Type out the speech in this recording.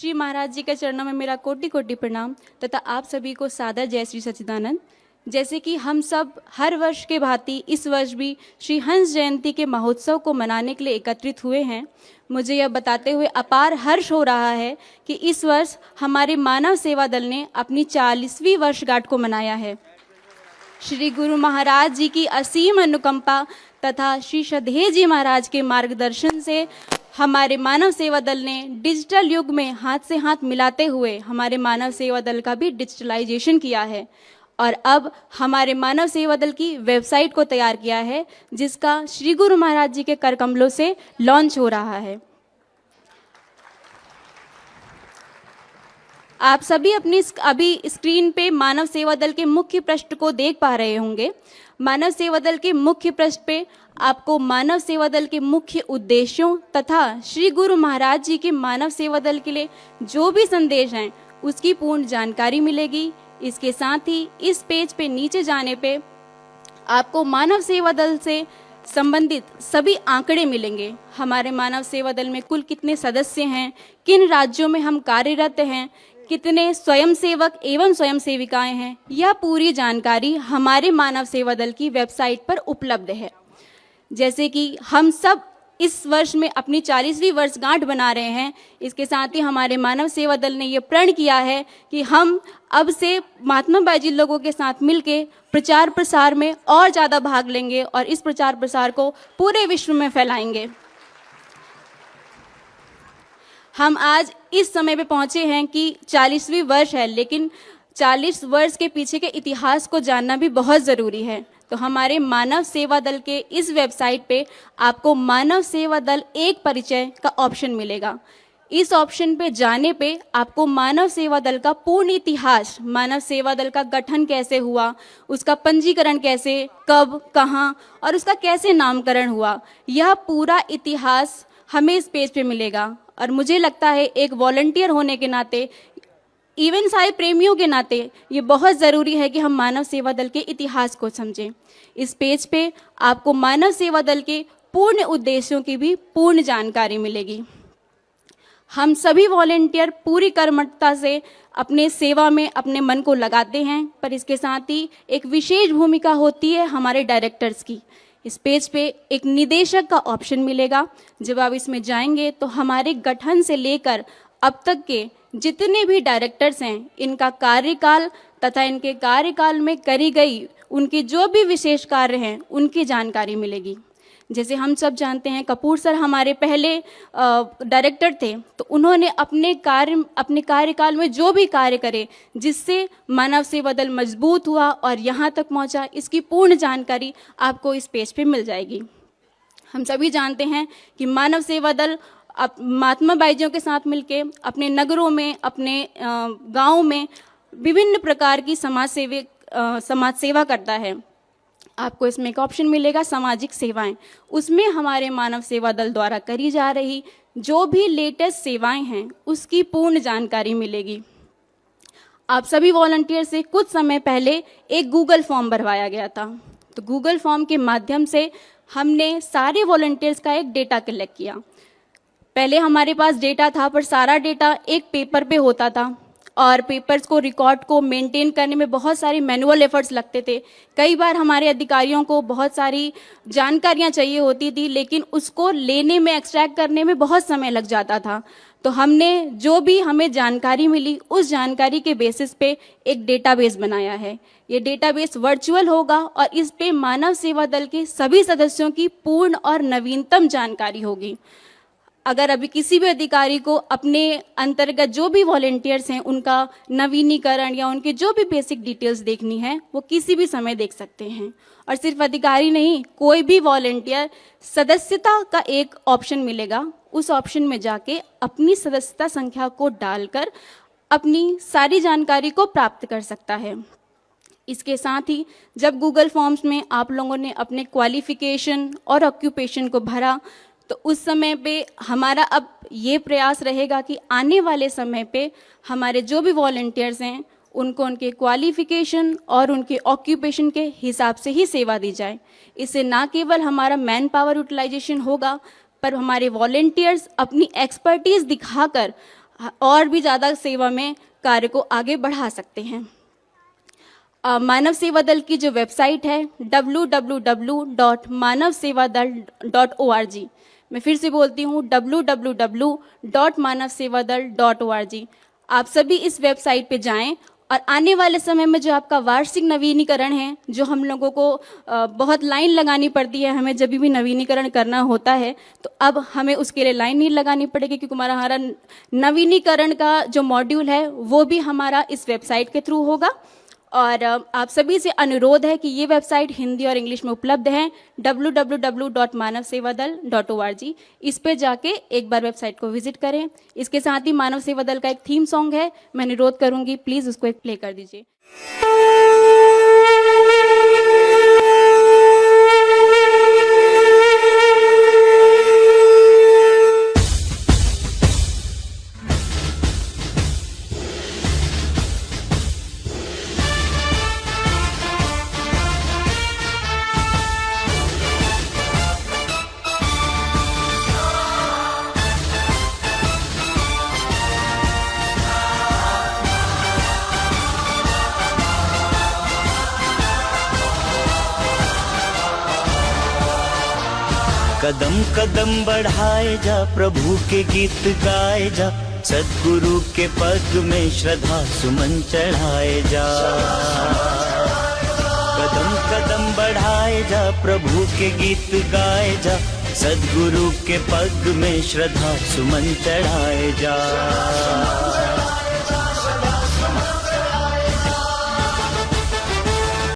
श्री महाराज जी के चरणों में मेरा कोटि कोटि प्रणाम तथा आप सभी को सादर जय श्री सच्चिदानंद। जैसे कि हम सब हर वर्ष के भांति इस वर्ष भी श्री हंस जयंती के महोत्सव को मनाने के लिए एकत्रित हुए हैं, मुझे यह बताते हुए अपार हर्ष हो रहा है कि इस वर्ष हमारे मानव सेवा दल ने अपनी 40वीं वर्षगांठ को मनाया है। श्री गुरु महाराज जी की असीम अनुकंपा तथा श्री श्रद्धेय जी महाराज के मार्गदर्शन से हमारे मानव सेवा दल ने डिजिटल युग में हाथ से हाथ मिलाते हुए हमारे मानव सेवा दल का भी डिजिटलाइजेशन किया है और अब हमारे मानव सेवा दल की वेबसाइट को तैयार किया है, जिसका श्री गुरु महाराज जी के कर कमलों से लॉन्च हो रहा है। आप सभी अपनी अभी स्क्रीन पे मानव सेवा दल के मुख्य पृष्ठ को देख पा रहे होंगे। मानव सेवा दल के मुख्य पृष्ठ पे आपको मानव सेवा दल के मुख्य उद्देश्यों तथा श्री गुरु महाराज जी के मानव सेवा दल के लिए जो भी संदेश हैं उसकी पूर्ण जानकारी मिलेगी। इसके साथ ही इस पेज पे नीचे जाने पे आपको मानव सेवा दल से संबंधित सभी आंकड़े मिलेंगे। हमारे मानव सेवा दल में कुल कितने सदस्य हैं, किन राज्यों में हम कार्यरत हैं, कितने स्वयंसेवक एवं स्वयं सेविकाएं हैं, यह पूरी जानकारी हमारे मानव सेवा दल की वेबसाइट पर उपलब्ध है। जैसे कि हम सब इस वर्ष में अपनी 40वीं वर्षगांठ बना रहे हैं, इसके साथ ही हमारे मानव सेवा दल ने ये प्रण किया है कि हम अब से महात्मा बाई जी लोगों के साथ मिलके प्रचार प्रसार में और ज़्यादा भाग लेंगे और इस प्रचार प्रसार को पूरे विश्व में फैलाएंगे। हम आज इस समय पे पहुंचे हैं कि 40वीं वर्ष है, लेकिन 40 वर्ष के पीछे के इतिहास को जानना भी बहुत ज़रूरी है। तो हमारे मानव सेवा दल के इस वेबसाइट पे आपको मानव सेवा दल एक परिचय का ऑप्शन मिलेगा। इस ऑप्शन पे जाने पे आपको मानव सेवा दल का पूर्ण इतिहास, मानव सेवा दल का गठन कैसे हुआ, उसका पंजीकरण कैसे, कब, कहाँ और उसका कैसे नामकरण हुआ, यह पूरा इतिहास हमें इस पेज पे मिलेगा। और मुझे लगता है एक वॉलंटियर होने के नाते, इवेंट सारे प्रेमियों के नाते ये बहुत ज़रूरी है कि हम मानव सेवा दल के इतिहास को समझें। इस पेज पे आपको मानव सेवा दल के पूर्ण उद्देश्यों की भी पूर्ण जानकारी मिलेगी। हम सभी वॉलंटियर पूरी कर्मठता से अपने सेवा में अपने मन को लगाते हैं, पर इसके साथ ही एक विशेष भूमिका होती है हमारे डायरेक्टर्स की। इस पेज पे एक निदेशक का ऑप्शन मिलेगा। जब आप इसमें जाएंगे तो हमारे गठन से लेकर अब तक के जितने भी डायरेक्टर्स हैं, इनका कार्यकाल तथा इनके कार्यकाल में करी गई उनके जो भी विशेष कार्य हैं उनकी जानकारी मिलेगी। जैसे हम सब जानते हैं कपूर सर हमारे पहले डायरेक्टर थे, तो उन्होंने अपने कार्यकाल में जो भी कार्य करे जिससे मानव सेवा दल मजबूत हुआ और यहाँ तक पहुँचा, इसकी पूर्ण जानकारी आपको इस पेज पे मिल जाएगी। हम सभी जानते हैं कि मानव सेवा दल महात्मा बाई जी के साथ मिलके अपने नगरों में, अपने गाँव में विभिन्न प्रकार की समाज सेवा करता है। आपको इसमें एक ऑप्शन मिलेगा सामाजिक सेवाएं, उसमें हमारे मानव सेवा दल द्वारा करी जा रही जो भी लेटेस्ट सेवाएं हैं उसकी पूर्ण जानकारी मिलेगी। आप सभी वॉलंटियर से कुछ समय पहले एक गूगल फॉर्म भरवाया गया था, तो गूगल फॉर्म के माध्यम से हमने सारे वॉलंटियर्स का एक डेटा कलेक्ट किया। पहले हमारे पास डेटा था, पर सारा डेटा एक पेपर पे होता था और पेपर्स को, रिकॉर्ड को मेंटेन करने में बहुत सारी मैनुअल एफर्ट्स लगते थे। कई बार हमारे अधिकारियों को बहुत सारी जानकारियां चाहिए होती थी, लेकिन उसको लेने में, एक्सट्रैक्ट करने में बहुत समय लग जाता था। तो हमने जो भी हमें जानकारी मिली उस जानकारी के बेसिस पे एक डेटाबेस बनाया है। ये डेटाबेस वर्चुअल होगा और इस पे मानव सेवा दल के सभी सदस्यों की पूर्ण और नवीनतम जानकारी होगी। अगर अभी किसी भी अधिकारी को अपने अंतर्गत जो भी वॉलंटियर्स हैं उनका नवीनीकरण या उनके जो भी बेसिक डिटेल्स देखनी है वो किसी भी समय देख सकते हैं। और सिर्फ अधिकारी नहीं, कोई भी वॉलंटियर, सदस्यता का एक ऑप्शन मिलेगा, उस ऑप्शन में जाके अपनी सदस्यता संख्या को डालकर अपनी सारी जानकारी को प्राप्त कर सकता है। इसके साथ ही जब गूगल फॉर्म्स में आप लोगों ने अपने क्वालिफिकेशन और ऑक्यूपेशन को भरा, तो उस समय पे हमारा अब ये प्रयास रहेगा कि आने वाले समय पे हमारे जो भी वॉलंटियर्स हैं उनको उनके क्वालिफिकेशन और उनके ऑक्यूपेशन के हिसाब से ही सेवा दी जाए। इससे ना केवल हमारा मैन पावर यूटिलाइजेशन होगा, पर हमारे वॉलंटियर्स अपनी एक्सपर्टीज़ दिखाकर और भी ज़्यादा सेवा में कार्य को आगे बढ़ा सकते हैं। मानव सेवा दल की जो वेबसाइट है www.manavsevadal.org, मैं फिर से बोलती हूँ www.manavsevadal.org। आप सभी इस वेबसाइट पे जाएं और आने वाले समय में जो आपका वार्षिक नवीनीकरण है, जो हम लोगों को बहुत लाइन लगानी पड़ती है, हमें जब भी नवीनीकरण करना होता है तो अब हमें उसके लिए लाइन नहीं लगानी पड़ेगी, क्योंकि हमारा नवीनीकरण का जो मॉड्यूल है वो भी हमारा इस वेबसाइट के थ्रू होगा। और आप सभी से अनुरोध है कि ये वेबसाइट हिंदी और इंग्लिश में उपलब्ध है, www.manavsevadal.org। इस पे जाके एक बार वेबसाइट को विजिट करें। इसके साथ ही मानव सेवा दल का एक थीम सॉन्ग है, मैं अनुरोध करूंगी प्लीज़ उसको एक प्ले कर दीजिए। कदम कदम बढ़ाए जा, प्रभु के गीत गाए जा, सद्गुरु के पद में श्रद्धा सुमन चढ़ाए जा। कदम कदम बढ़ाए जा, प्रभु के गीत गाए जा, सद्गुरु के पद में श्रद्धा सुमन चढ़ाए जा।